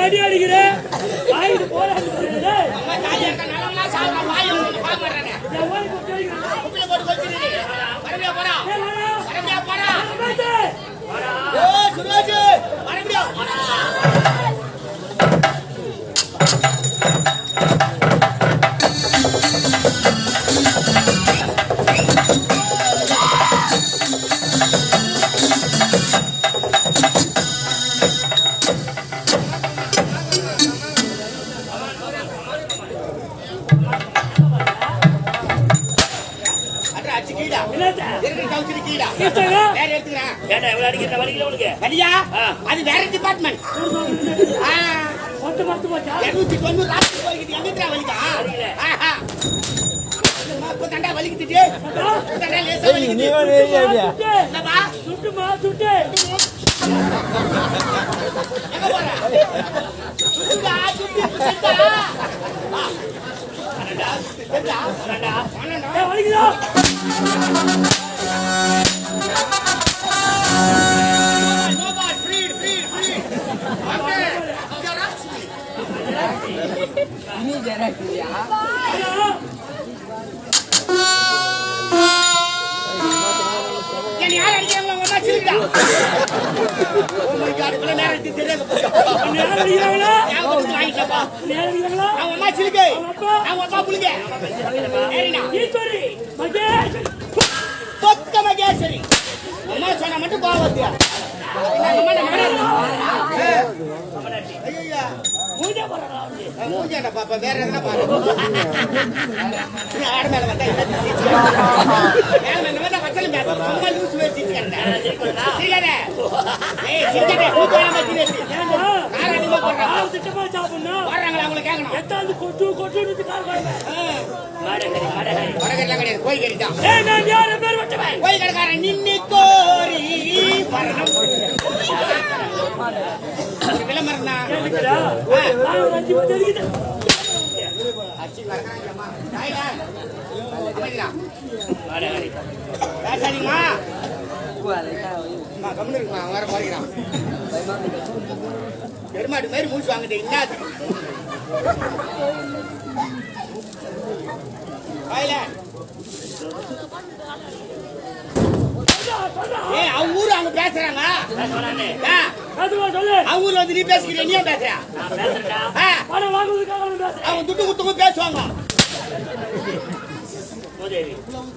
அடி அடிக்கிற அது வேற டிபார்ட்மெண்ட். 290 எங்க வலிக்கா தண்டா வலிக்கிட்டு மகேஸ்வரி அம்மா சொன்ன மட்டும் கோவத்தியா பாப்பா வேற எதுனா பாரு ஆடு மேல வந்தா என்ன பச்சல சும்மா லூஸ் வேசி சரியாடா ஏய் சிக்கடே கூட்டமா வச்சிருச்சு காரணிமா போறா திட்டமா சாப்பிடணும் வர்றாங்க அவங்கள கேக்கணும் எத்தாந்து கொட்டு கால் மாடகரி கிடையாது கோய் கறிதான் ஏய் நான் யார பேர் வச்சவன் கோய் கடைக்காரன் நின்னி கோரி பரணம் விளம்பரம்னா நான் அஞ்சு தெரியுது அச்சி வரங்கம்மா டாய்டா அமைதிடா மாடகரி பேசாதீங்கம்மா அம்மா கம்முனு இருக்குமா அவன் வேற போகிறான் பெருமாடு மாதிரி மூச்சு வாங்குது இன்னாது அவங்க ஊரு அவங்க பேசுறாங்க அவங்க ஊர்ல வந்து நீ பேசுகிற நீ பேசுற அவங்க துட்டு குத்துங்க பேசுவாங்க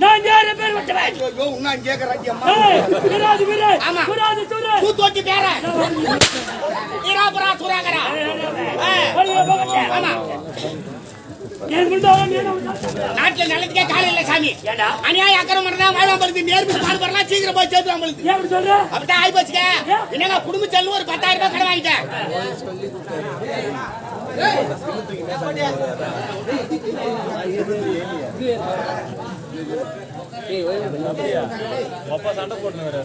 நான் யார பேர் வச்சவன் ஐயோ நான் கேக்குறேன் அம்மா விராது விராது ஆமா விராது சொல்லு சூத்தோட்டி பேர இராபரா சுராகரா ஆமா ஏன் முண்டாவ நாட்டுல நல்லதுக்கே கால இல்ல சாமி ஏண்டா அநியாய அக்கறம் பண்ணா வாழாம்பழுது நேர்மைக்கு பால் வரலாம் சீக்கிரம் போய் சேர்த்து வாம்பழுது ஏன் சொல்ற அப்படியே ஆயி போச்சுங்க என்னங்க குடும்ப செல்லு ஒரு 10000 ரூபாய் கடன் வாங்கிட்டேன் ஏய் அப்பா சண்டை போட்டுனே வராரு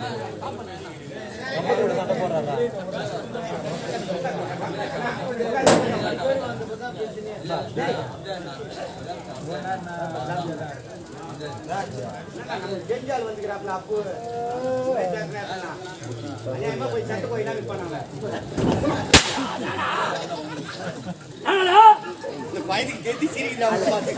ஜெஞ்சால் வந்துக்கிறாப்ல அப்போ போய் சட்டு போய் என்ன பண்ணாங்க பயந்துக்கு தெரிஞ்சு சிரிக்கிறாங்க பார்த்து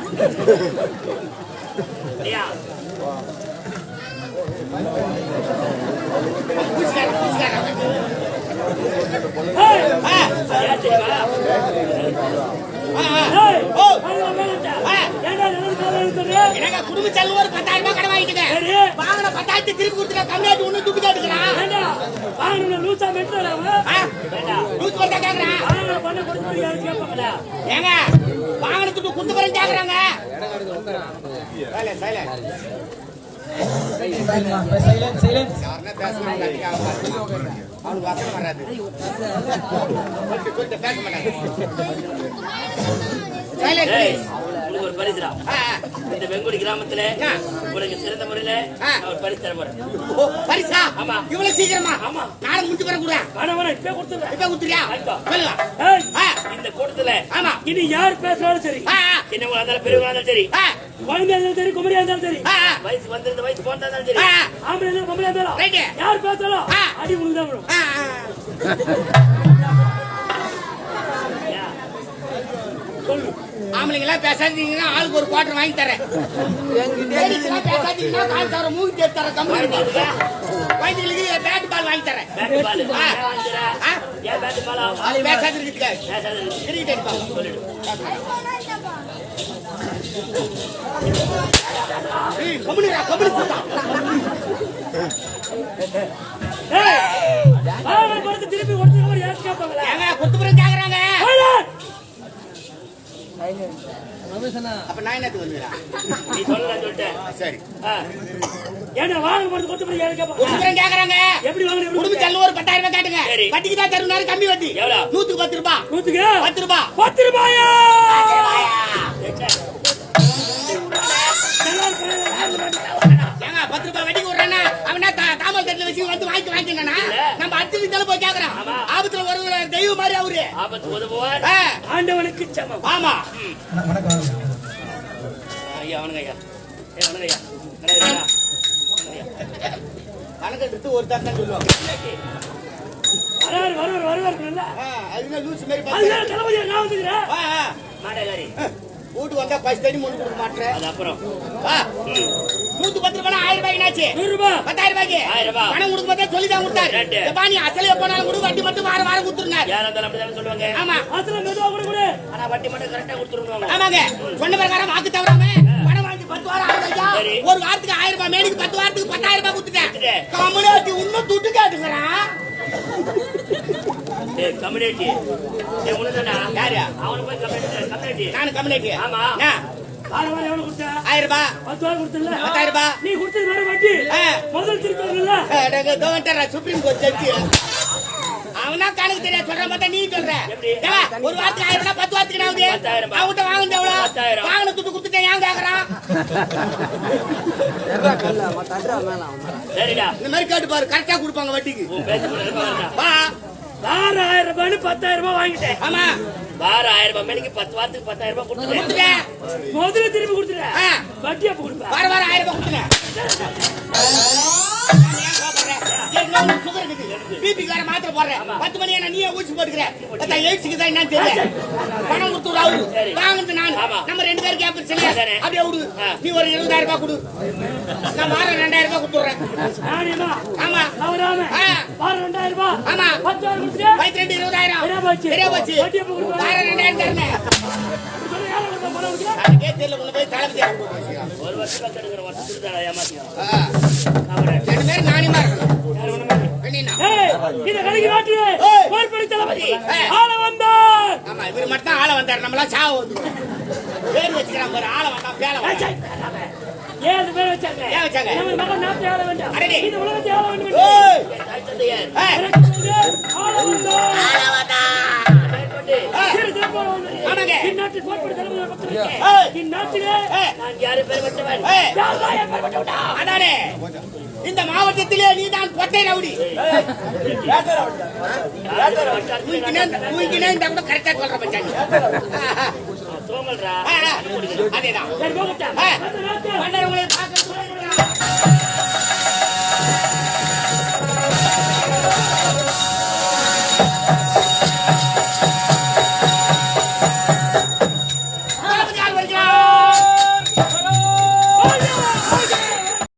குடும்ப செலவு ஒரு 10,000 ரூபாய் கடன் வாங்கிட்டு வாங்கின 10,000 திருப்பி கொடுத்துட்டா கம்மியாட்டி ஒண்ணு துட்டு கேட்டுக்கிறான் ஏங்க வாங்கின துட்டு கொடுத்து போறேன் கேக்குறாங்க அவனுக்கு வசனம் வராது பேச மாட்டாங்க ஒரு பரிசுரா இந்த வெங்குடி கிராமத்துல உங்களுக்கு சிறந்த முறையில அவர் பரிசு தர போறேன். பரிசா? ஆமா. இவ்வளவு சீக்கிரமா? ஆமா. நானும் முடிச்சு வர கூட இப்ப கொடுத்துறேன். இப்ப கொடுத்துறியா? சொல்லலாம். இந்த கூட்டத்துல ஆமா இனி யார் பேசுறாலும் சரி, சின்னவங்களா இருந்தாலும் பெரியவங்களா இருந்தாலும் சரி, குழந்தையா இருந்தாலும் சரி, குமரியா இருந்தாலும் சரி, வயசு வந்திருந்த வயசு போட்டா இருந்தாலும் சரி, ஆம்பளை இருந்தாலும் பொம்பளை இருந்தாலும் யார் பேசுறாலும் அடி உங்களுக்குதான் வரும். சொல்லு. ஆம்பளைங்க எல்லாம் பேசாதீங்கன்னா ஆளுக்கு ஒரு குவார்டர் வாங்கி தரேன். பேசாதீங்கன்னா கால் தர மூவி தேடி தர கம்பெனி குழந்தைங்களுக்கு பேட் பால் வாங்கி தரேன். பேசாது கிரிக்கெட் அடிப்பாங்க. திருப்பி கொடுத்து கேக்குறாங்க. அப்ப நான் என்னத்துக்கு வந்துடா? நீ சொல்லலாம் சொல்லிட்டேன். சரி. ஏன்னா வாங்க போறது கொடுத்து கேக்குறாங்க. எப்படி வாங்க? குடும்ப செலவு ஒரு 10,000 ரூபாய் கேட்டுங்க. வட்டிக்கு தான் தருனாரு. கம்மி வட்டி எவ்வளவு? 110 ரூபாய். 10 ரூபாய். 10 ரூபாயா? ஏங்க 10 ரூபாய் வட்டிக்கு விடுறானா? அவனா தாமல் தட்டுல வச்சு வந்து வாங்கிக்கணும். நம்ம அடிச்சு தலை போய் கேக்குறான். ஆபத்துல ஒரு தெய்வம் மாதிரி அவரு. ஆபத்து உதவுவார் ஆண்டவனுக்கு சமம். ஆமா. ஐயா வணங்க ஐயா. வணங்க ஐயா. கணக்கு எடுத்து ஒரு தான் சொல்லுவாங்க. அதுல லூஸ் மாதிரி மாடகாரி வீட்டு வந்தா பஸ் தண்ணி முன்னு கொடுக்க மாட்டேன். அது அப்புறம் 110 ரூபாய் 1000 ரூபாய் என்னாச்சு? 100 ரூபாய் 10,000 ரூபாய்க்கு 1000 ரூபாய் பணம் கொடுக்க மாட்டே சொல்லி தான் கொடுத்தாரு. பாணி அசலே போனாலும் கூட வட்டி மட்டும் வார வாரம் கொடுத்துருங்க. யாரா இருந்தாலும் அப்படிதான் சொல்லுவாங்க. ஆமா அசல மெதுவா கொடு. ஆனா வட்டி மட்டும் கரெக்ட்டா கொடுத்துருவாங்க. ஆமாங்க. சொன்ன பிரகாரம் வாக்கு தவறாம பணம் வாங்கி 10 வாரம் ஆகுதுயா. ஒரு வாரத்துக்கு 1000 ரூபாய் மேலுக்கு 10 வாரத்துக்கு 10,000 ரூபாய் கொடுத்துட்டேன். கம்யூனிட்டி இன்னும் துட்டு கேட்டுங்கறான். கம்யூனிட்டி உனதானா? யாரு? அவன போய் கம்யூனிட்டி. நான் கம்யூனிட்டி. ஆமா. வார வாரம் எவ்வளவு கொடுத்தா? 1000 ரூபாய். 10 வாரம் கொடுத்தல. 10,000 ரூபாய். நீ கொடுத்தது வர வட்டி முதல் திருப்பி அடங்க தோண்டற சுப்ரீம் கோர்ட் ஜட்ஜி. அவனா கணக்கு தெரியாது சொல்ற பார்த்தா நீ சொல்ற. ஒரு வாரத்துக்கு 1000 ரூபாய் 10 வாரத்துக்கு நாவுது. அவன்கிட்ட வாங்குனது எவ்வளவு? 10,000. வாங்குன துட்டு கொடுத்துட்டேன் ஏன் கேக்குறான்? சரிடா. இந்த மாதிரி கேட்டு பாரு கரெக்டா கொடுப்பாங்க வட்டிக்கு. வா. வார 1000 ரூபாய் 10,000 ரூபாய் வாங்கிட்டேன். ஆமா. வார 1000 ரூபாய் மேலுக்கு 10 வாரத்துக்கு 10,000 ரூபாய் கொடுத்துட்டேன். முதல்ல திருப்பி கொடுத்துட்டேன். வட்டி அப்ப கொடுப்பேன். வார வாரம் 1000 ரூபாய் கொடுத்துட்டேன். பிபி கார மாத்திரை போடுறேன். 10 மணி என்ன நீயே ஊசி போட்டுக்கிற. அதான் எய்ட்ஸ்க்கு தான் என்னன்னு தெரியல. பணம் கொடுத்துரு அவரு. வாங்குறது நான். நம்ம 2 பேரும் கேப்பர் சரியா? அப்படியே விடு. நீ ஒரு 70,000 ரூபாய் கொடு. நான் வாரம் 2,000 ரூபாய் கொடுத்துறேன். ஆமா. அவராம வாரம் 2,000 ரூபாய். ஆமா. 10 வாரம் கொடுத்துட்டேன். 22 20,000. சரியா போச்சு. வட்டி அப்ப கொடுப்பேன். வாரம் 2,000 தரேன். கேட்ல உள்ள போய் தலைமை ஒரு வருஷம் கட்டுற வருஷத்துக்கு தான் ஏமாத்தியா? ரெண்டு பேரும் நானிமா இருக்கணும். இத கலகி நாட்டு போர்படி தளபதி ஆள வந்தார். ஆமா இவரு மட்டும் தான் ஆள வந்தார். நம்மளா சாவு வந்து பேர் வச்சுக்கிறான் பாரு. ஆள வந்தா பேல வந்தா. ஏன் அந்த பேர் வச்சாங்க? ஏன் வச்சாங்க? நம்ம மகன் நாட்டை ஆள வேண்டாம். இந்த உலகத்தை ஆள வேண்டும். ஏய் ஆள வந்தார். ஆள வந்தார். போட்டு ஆ. சிறு சிறப்போடு வாழ்ந்தது. ஆமாங்க. இந்நாட்டு கோட்பாடு தலைமையில் பக்தருக்கு. ஏய். இந்நாட்டிலே ஏய். நான் யாரு பேர் பெற்றவன்? ஏய். யார்தான் என் பேர் பெற்றவனா? அதானே இந்த மாவட்டத்திலே நீ தான் கொட்டை ரவுடி தூங்கினே இந்த கூட கரெக்டா சொல்ற பஞ்சாயத்து சோமல்ரா. அதேதான் சரி, போகட்டும். ஆ. அந்த நாட்டு மன்னர் உங்களை பார்க்க